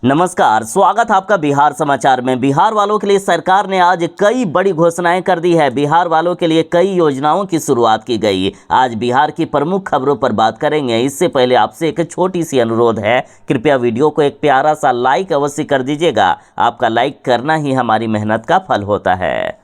नमस्कार, स्वागत है आपका बिहार समाचार में। बिहार वालों के लिए सरकार ने आज कई बड़ी घोषणाएं कर दी है। बिहार वालों के लिए कई योजनाओं की शुरुआत की गई। आज बिहार की प्रमुख खबरों पर बात करेंगे। इससे पहले आपसे एक छोटी सी अनुरोध है, कृपया वीडियो को एक प्यारा सा लाइक अवश्य कर दीजिएगा। आपका लाइक करना ही हमारी मेहनत का फल होता है।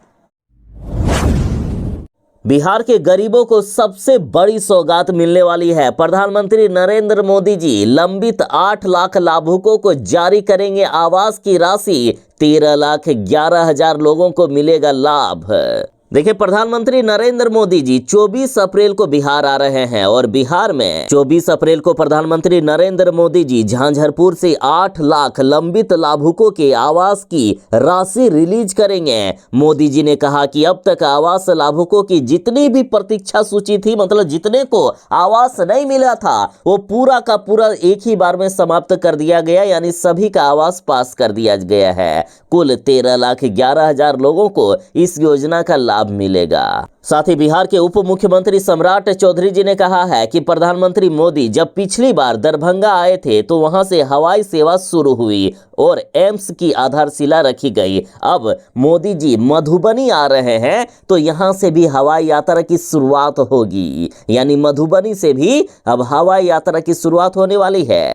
बिहार के गरीबों को सबसे बड़ी सौगात मिलने वाली है। प्रधानमंत्री नरेंद्र मोदी जी लंबित 8 लाख लाभुकों को जारी करेंगे आवास की राशि। 13,11,000 लोगों को मिलेगा लाभ। देखिए, प्रधानमंत्री नरेंद्र मोदी जी 24 अप्रैल को बिहार आ रहे हैं और बिहार में 24 अप्रैल को प्रधानमंत्री नरेंद्र मोदी जी झांझरपुर से 8 लाख लंबित लाभुकों के आवास की राशि रिलीज करेंगे। मोदी जी ने कहा कि अब तक आवास लाभुकों की जितनी भी प्रतीक्षा सूची थी, मतलब जितने को आवास नहीं मिला था, वो पूरा का पूरा एक ही बार में समाप्त कर दिया गया, यानी सभी का आवास पास कर दिया गया है। कुल 13,11,000 लोगों को इस योजना का लाभ मिलेगा। साथ ही बिहार के उप मुख्यमंत्री सम्राट चौधरी जी ने कहा है कि प्रधानमंत्री मोदी जब पिछली बार दरभंगा आए थे तो वहां से हवाई सेवा शुरू हुई और एम्स की आधारशिला रखी गई। अब मोदी जी मधुबनी आ रहे हैं तो यहां से भी हवाई यात्रा की शुरुआत होगी, यानी मधुबनी से भी अब हवाई यात्रा की शुरुआत होने वाली है।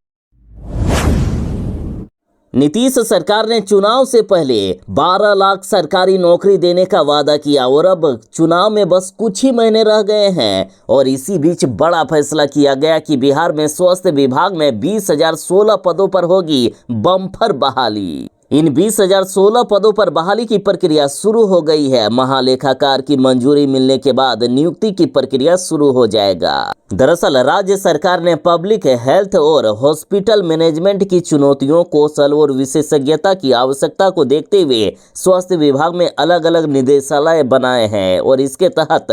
नीतीश सरकार ने चुनाव से पहले 12 लाख सरकारी नौकरी देने का वादा किया और अब चुनाव में बस कुछ ही महीने रह गए हैं और इसी बीच बड़ा फैसला किया गया कि बिहार में स्वास्थ्य विभाग में 20,016 पदों पर होगी बम्पर बहाली। इन 20,016 पदों पर बहाली की प्रक्रिया शुरू हो गई है। महालेखाकार की मंजूरी मिलने के बाद नियुक्ति की प्रक्रिया शुरू हो जाएगा। दरअसल राज्य सरकार ने पब्लिक हेल्थ और हॉस्पिटल मैनेजमेंट की चुनौतियों, कौशल और विशेषज्ञता की आवश्यकता को देखते हुए स्वास्थ्य विभाग में अलग अलग निदेशालय बनाए हैं और इसके तहत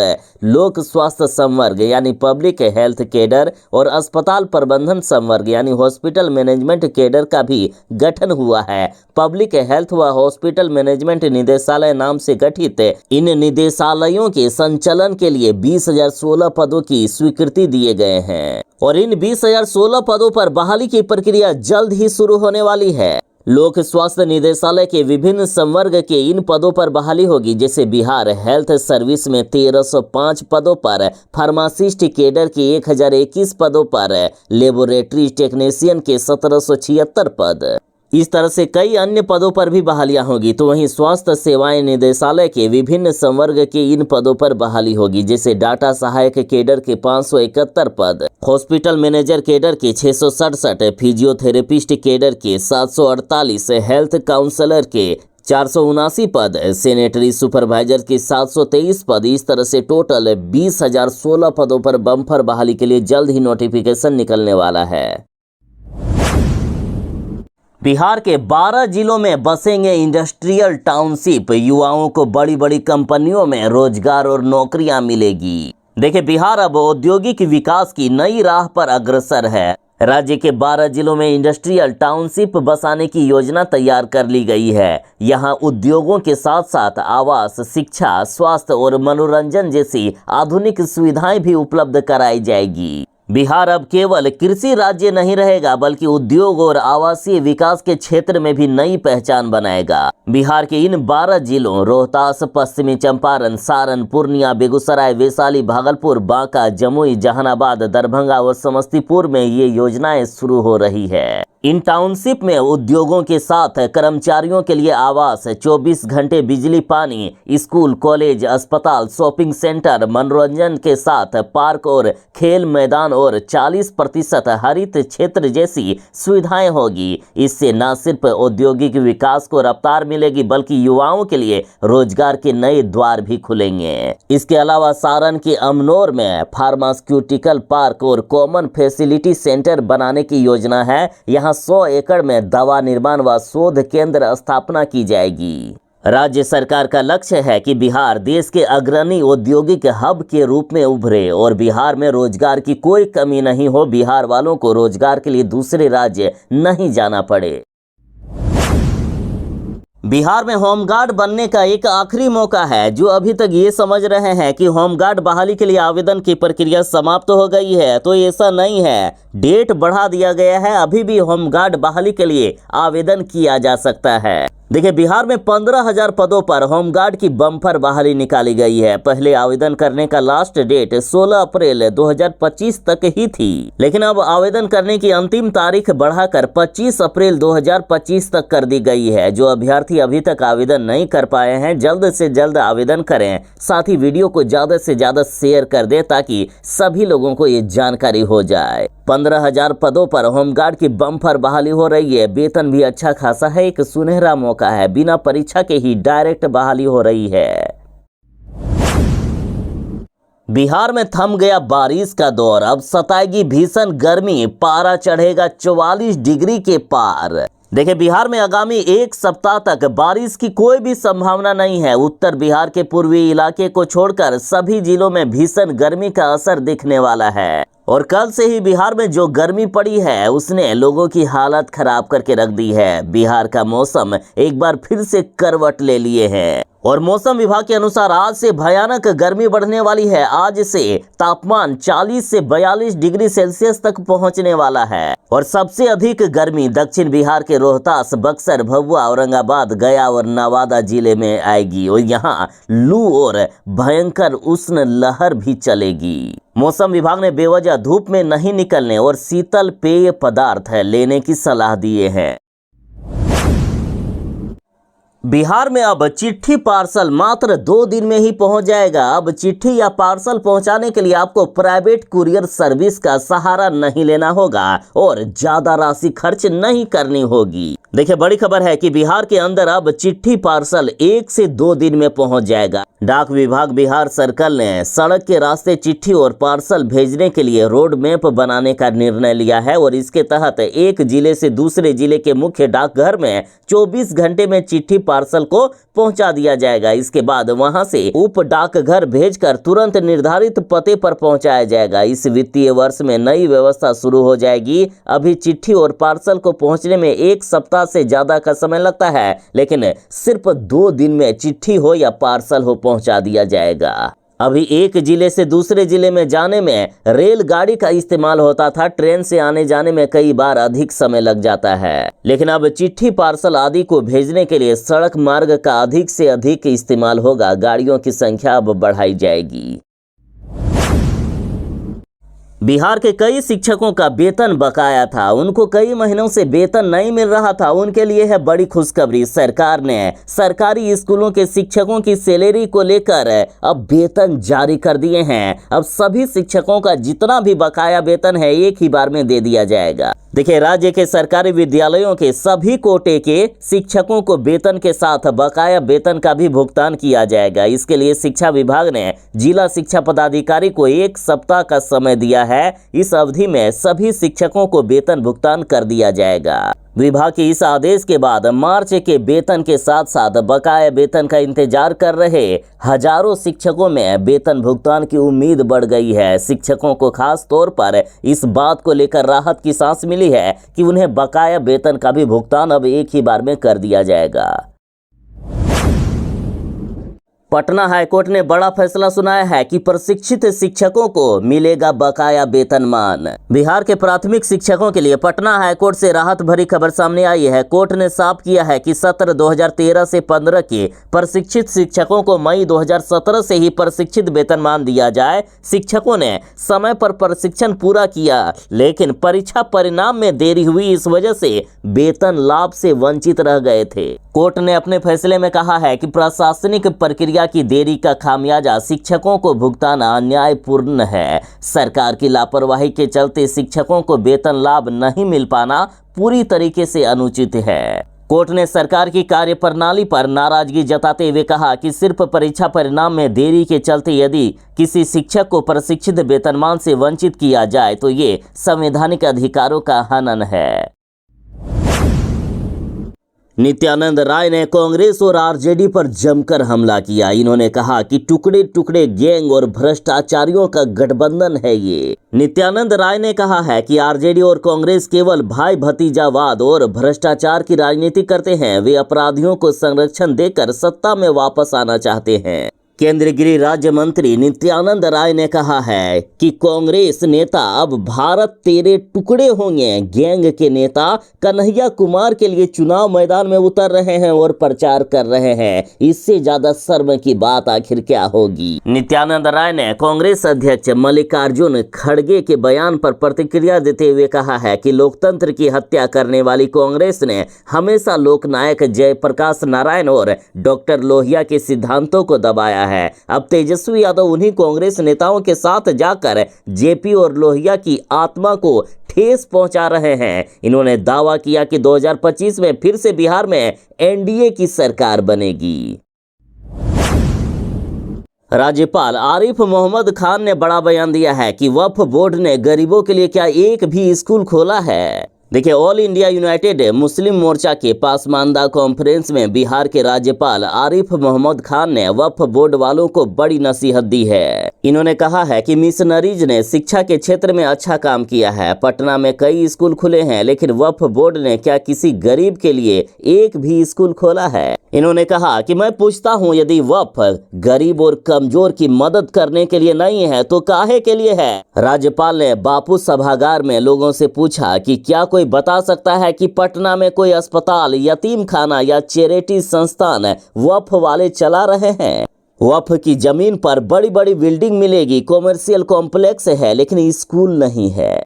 लोक स्वास्थ्य संवर्ग यानी पब्लिक हेल्थ कैडर और अस्पताल प्रबंधन संवर्ग यानी हॉस्पिटल मैनेजमेंट कैडर का भी गठन हुआ है। पब्लिक हेल्थ व हॉस्पिटल मैनेजमेंट निदेशालय नाम से गठित इन निदेशालयों के संचालन के लिए 20,016 पदों की स्वीकृति दिए गए हैं और इन 20,016 पदों पर बहाली की प्रक्रिया जल्द ही शुरू होने वाली है। लोक स्वास्थ्य निदेशालय के विभिन्न संवर्ग के इन पदों पर बहाली होगी, जैसे बिहार हेल्थ सर्विस में 1305 पदों पर, फार्मासिस्ट कैडर के 1021 पदों पर, लेबोरेटरी टेक्नीशियन के 1776 पद। इस तरह से कई अन्य पदों पर भी बहालियां होगी। तो वहीं स्वास्थ्य सेवाएं निदेशालय के विभिन्न संवर्ग के इन पदों पर बहाली होगी, जैसे डाटा सहायक कैडर के 571 पद, हॉस्पिटल मैनेजर कैडर के 667, फिजियोथेरेपिस्ट कैडर के 748, हेल्थ काउंसलर के 479 पद, सैनिटरी सुपरवाइजर के 723 पद। इस तरह से टोटल 20,016 पदों पर बम्पर बहाली के लिए जल्द ही नोटिफिकेशन निकलने वाला है। बिहार के 12 जिलों में बसेंगे इंडस्ट्रियल टाउनशिप। युवाओं को बड़ी बड़ी कंपनियों में रोजगार और नौकरियां मिलेगी। देखिए, बिहार अब औद्योगिक विकास की नई राह पर अग्रसर है। राज्य के 12 जिलों में इंडस्ट्रियल टाउनशिप बसाने की योजना तैयार कर ली गई है। यहां उद्योगों के साथ साथ आवास, शिक्षा, स्वास्थ्य और मनोरंजन जैसी आधुनिक सुविधाएं भी उपलब्ध कराई जाएगी। बिहार अब केवल कृषि राज्य नहीं रहेगा, बल्कि उद्योग और आवासीय विकास के क्षेत्र में भी नई पहचान बनाएगा। बिहार के इन 12 जिलों रोहतास, पश्चिमी चंपारण, सारण, पूर्णिया, बेगूसराय, वैशाली, भागलपुर, बांका, जमुई, जहानाबाद, दरभंगा और समस्तीपुर में ये योजनाएं शुरू हो रही है। इन टाउनशिप में उद्योगों के साथ कर्मचारियों के लिए आवास, 24 घंटे बिजली, पानी, स्कूल, कॉलेज, अस्पताल, शॉपिंग सेंटर, मनोरंजन के साथ पार्क और खेल मैदान और 40% हरित क्षेत्र जैसी सुविधाएं होगी। इससे न सिर्फ औद्योगिक विकास को रफ्तार मिलेगी, बल्कि युवाओं के लिए रोजगार के नए द्वार भी खुलेंगे। इसके अलावा सारण के अमनौर में फार्मास्यूटिकल पार्क और कॉमन फैसिलिटी सेंटर बनाने की योजना है। यहाँ 100 एकड़ में दवा निर्माण व शोध केंद्र स्थापना की जाएगी। राज्य सरकार का लक्ष्य है कि बिहार देश के अग्रणी औद्योगिक हब के रूप में उभरे और बिहार में रोजगार की कोई कमी नहीं हो। बिहार वालों को रोजगार के लिए दूसरे राज्य नहीं जाना पड़े। बिहार में होमगार्ड बनने का एक आखिरी मौका है। जो अभी तक ये समझ रहे हैं कि होमगार्ड बहाली के लिए आवेदन की प्रक्रिया समाप्त हो गई है, तो ऐसा नहीं है। डेट बढ़ा दिया गया है। अभी भी होमगार्ड बहाली के लिए आवेदन किया जा सकता है। देखिए, बिहार में 15,000 पदों पर होमगार्ड की बम्पर बहाली निकाली गई है। पहले आवेदन करने का लास्ट डेट 16 अप्रैल 2025 तक ही थी, लेकिन अब आवेदन करने की अंतिम तारीख बढ़ाकर 25 अप्रैल 2025 तक कर दी गई है। जो अभ्यर्थी अभी तक आवेदन नहीं कर पाए हैं, जल्द से जल्द आवेदन करें। साथ ही वीडियो को ज्यादा से ज्यादा शेयर कर दें ताकि सभी लोगों को ये जानकारी हो जाए। 15,000 पदों पर होमगार्ड की बम्पर बहाली हो रही है। वेतन भी अच्छा खासा है। एक सुनहरा मौका है। बिना परीक्षा के ही डायरेक्ट बहाली हो रही है। बिहार में थम गया बारिश का दौर। अब सताएगी भीषण गर्मी। पारा चढ़ेगा 44 डिग्री के पार। देखिए, बिहार में आगामी एक सप्ताह तक बारिश की कोई भी संभावना नहीं है। उत्तर बिहार के पूर्वी इलाके को छोड़कर सभी जिलों में भीषण गर्मी का असर दिखने वाला है। और कल से ही बिहार में जो गर्मी पड़ी है उसने लोगों की हालत खराब करके रख दी है। बिहार का मौसम एक बार फिर से करवट ले लिए है और मौसम विभाग के अनुसार आज से भयानक गर्मी बढ़ने वाली है। आज से तापमान 40 से 42 डिग्री सेल्सियस तक पहुंचने वाला है और सबसे अधिक गर्मी दक्षिण बिहार के रोहतास, बक्सर, भभुआ, औरंगाबाद, गया और नवादा जिले में आएगी और यहां लू और भयंकर उष्ण लहर भी चलेगी। मौसम विभाग ने बेवजह धूप में नहीं निकलने और शीतल पेय पदार्थ लेने की सलाह दिए हैं। बिहार में अब चिट्ठी पार्सल मात्र 2 दिन में ही पहुंच जाएगा। अब चिट्ठी या पार्सल पहुंचाने के लिए आपको प्राइवेट कुरियर सर्विस का सहारा नहीं लेना होगा और ज्यादा राशि खर्च नहीं करनी होगी। देखिए, बड़ी खबर है कि बिहार के अंदर अब चिट्ठी पार्सल 1 से 2 दिन में पहुंच जाएगा। डाक विभाग बिहार सर्कल ने सड़क के रास्ते चिट्ठी और पार्सल भेजने के लिए रोड मैप बनाने का निर्णय लिया है और इसके तहत एक जिले से दूसरे जिले के मुख्य डाकघर में 24 घंटे में चिट्ठी पार्सल को पहुंचा दिया जाएगा। इसके बाद वहां से उप डाकघर भेजकर तुरंत निर्धारित पते पर पहुंचाया जाएगा। इस वित्तीय वर्ष में नई व्यवस्था शुरू हो जाएगी। अभी चिट्ठी और पार्सल को पहुंचने में 1 सप्ताह से ज्यादा का समय लगता है, लेकिन सिर्फ 2 दिन में चिट्ठी हो या पार्सल हो पहुंचा दिया जाएगा। अभी एक जिले से दूसरे जिले में जाने में रेलगाड़ी का इस्तेमाल होता था। ट्रेन से आने जाने में कई बार अधिक समय लग जाता है, लेकिन अब चिट्ठी पार्सल आदि को भेजने के लिए सड़क मार्ग का अधिक से अधिक इस्तेमाल होगा। गाड़ियों की संख्या अब बढ़ाई जाएगी। बिहार के कई शिक्षकों का वेतन बकाया था। उनको कई महीनों से वेतन नहीं मिल रहा था। उनके लिए है बड़ी खुशखबरी। सरकार ने सरकारी स्कूलों के शिक्षकों की सैलरी को लेकर अब वेतन जारी कर दिए हैं। अब सभी शिक्षकों का जितना भी बकाया वेतन है एक ही बार में दे दिया जाएगा। देखिए, राज्य के सरकारी विद्यालयों के सभी कोटे के शिक्षकों को वेतन के साथ बकाया वेतन का भी भुगतान किया जाएगा। इसके लिए शिक्षा विभाग ने जिला शिक्षा पदाधिकारी को 1 सप्ताह का समय दिया है। इस अवधि में सभी शिक्षकों को वेतन भुगतान कर दिया जाएगा। विभाग के इस आदेश के बाद मार्च के वेतन के साथ साथ बकाया वेतन का इंतजार कर रहे हजारों शिक्षकों में वेतन भुगतान की उम्मीद बढ़ गई है। शिक्षकों को खास तौर पर इस बात को लेकर राहत की सांस मिली है कि उन्हें बकाया वेतन का भी भुगतान अब एक ही बार में कर दिया जाएगा। पटना हाईकोर्ट ने बड़ा फैसला सुनाया है कि प्रशिक्षित शिक्षकों को मिलेगा बकाया वेतनमान। बिहार के प्राथमिक शिक्षकों के लिए पटना हाईकोर्ट से राहत भरी खबर सामने आई है। कोर्ट ने साफ किया है कि सत्र 2013 से 15 के प्रशिक्षित शिक्षकों को मई 2017 से ही प्रशिक्षित वेतनमान दिया जाए। शिक्षकों ने समय पर प्रशिक्षण पूरा किया, लेकिन परीक्षा परिणाम में देरी हुई। इस वजह से वेतन लाभ से वंचित रह गए थे। कोर्ट ने अपने फैसले में कहा है कि प्रशासनिक प्रक्रिया की देरी का खामियाजा शिक्षकों को भुगताना अन्यायपूर्ण है। सरकार की लापरवाही के चलते शिक्षकों को वेतन लाभ नहीं मिल पाना पूरी तरीके से अनुचित है। कोर्ट ने सरकार की कार्यप्रणाली पर नाराजगी जताते हुए कहा कि सिर्फ परीक्षा परिणाम में देरी के चलते यदि किसी शिक्षक को प्रशिक्षित वेतनमान से वंचित किया जाए तो ये संवैधानिक अधिकारों का हनन है। नित्यानंद राय ने कांग्रेस और आरजेडी पर जमकर हमला किया। इन्होंने कहा कि टुकड़े टुकड़े गैंग और भ्रष्टाचारियों का गठबंधन है ये। नित्यानंद राय ने कहा है कि आरजेडी और कांग्रेस केवल भाई भतीजावाद और भ्रष्टाचार की राजनीति करते हैं। वे अपराधियों को संरक्षण देकर सत्ता में वापस आना चाहते हैं। केंद्रीय गृह राज्य मंत्री नित्यानंद राय ने कहा है कि कांग्रेस नेता अब भारत तेरे टुकड़े होंगे गैंग के नेता कन्हैया कुमार के लिए चुनाव मैदान में उतर रहे हैं और प्रचार कर रहे हैं। इससे ज्यादा शर्म की बात आखिर क्या होगी। नित्यानंद राय ने कांग्रेस अध्यक्ष मल्लिकार्जुन खड़गे के बयान पर प्रतिक्रिया देते हुए कहा है कि लोकतंत्र की हत्या करने वाली कांग्रेस ने हमेशा लोकनायक जयप्रकाश नारायण और डॉक्टर लोहिया के सिद्धांतों को दबाया है। अब तेजस्वी यादव उन्हीं कांग्रेस नेताओं के साथ जाकर जेपी और लोहिया की आत्मा को ठेस पहुंचा रहे हैं। इन्होंने दावा किया कि 2025 में फिर से बिहार में एनडीए की सरकार बनेगी। राज्यपाल आरिफ मोहम्मद खान ने बड़ा बयान दिया है कि वक्फ बोर्ड ने गरीबों के लिए क्या एक भी स्कूल खोला है। देखिए, ऑल इंडिया यूनाइटेड मुस्लिम मोर्चा के पासमानदा कॉन्फ्रेंस में बिहार के राज्यपाल आरिफ मोहम्मद खान ने वक्फ बोर्ड वालों को बड़ी नसीहत दी है। इन्होंने कहा है कि मिशनरीज ने शिक्षा के क्षेत्र में अच्छा काम किया है। पटना में कई स्कूल खुले हैं, लेकिन वक्फ बोर्ड ने क्या किसी गरीब के लिए एक भी स्कूल खोला है। इन्होंने कहा कि मैं पूछता हूं, यदि वक्फ गरीब और कमजोर की मदद करने के लिए नहीं है तो काहे के लिए है। राज्यपाल ने बापू सभागार में लोगों से पूछा कि क्या कोई बता सकता है कि पटना में कोई अस्पताल, यतीम खाना या चैरिटी संस्थान वक्फ वाले चला रहे हैं। वक्फ की जमीन पर बड़ी बड़ी बिल्डिंग मिलेगी, कॉमर्शियल कॉम्प्लेक्स है, लेकिन स्कूल नहीं है।